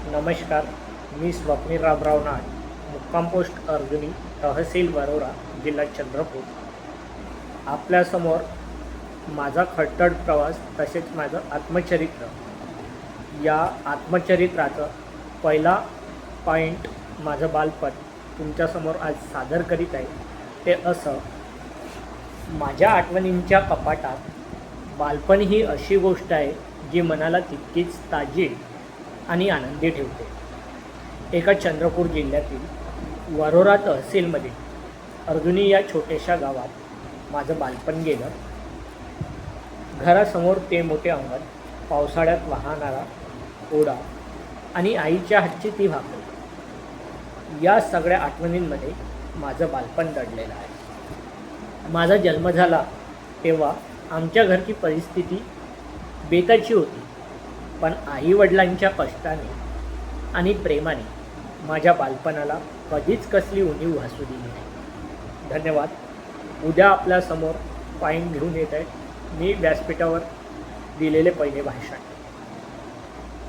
नमस्कार. मी स्वप्नील रामराव नाळ, मुक्काम पोस्ट अर्जुनी, तहसील वरोरा, जिल्हा चंद्रपूर. आपल्यासमोर माझा खडतर प्रवास तसेच माझं आत्मचरित्र. या आत्मचरित्राचं पहिला पॉईंट माझं बालपण तुमच्यासमोर आज सादर करीत आहे. ते असं, माझ्या आठवणींच्या कपाटात बालपण ही अशी गोष्ट आहे जी मनाला तितकीच ताजी आणि आनंदी ठेवते. एका चंद्रपूर जिल्ह्यातील वरोरा तहसीलमध्ये अर्जुनी या छोट्याशा गावात माझं बालपण गेलं. घरासमोर ते मोठे अंगण, पावसाळ्यात वाहणारा ओढा आणि आईच्या हातची ती भाकरी, या सगळ्या आठवणींमध्ये माझं बालपण दडलेलं आहे. माझा जन्म झाला तेव्हा आमच्या घरची परिस्थिती बेताची होती, पण आईवडिलांच्या कष्टाने आणि प्रेमाने माझ्या बालपणाला कधीच कसली उणीव भासू दिली नाही. धन्यवाद. उद्या आपल्यासमोर पॉईंट घेऊन येत आहे मी व्यासपीठावर दिलेले पहिले भाषण.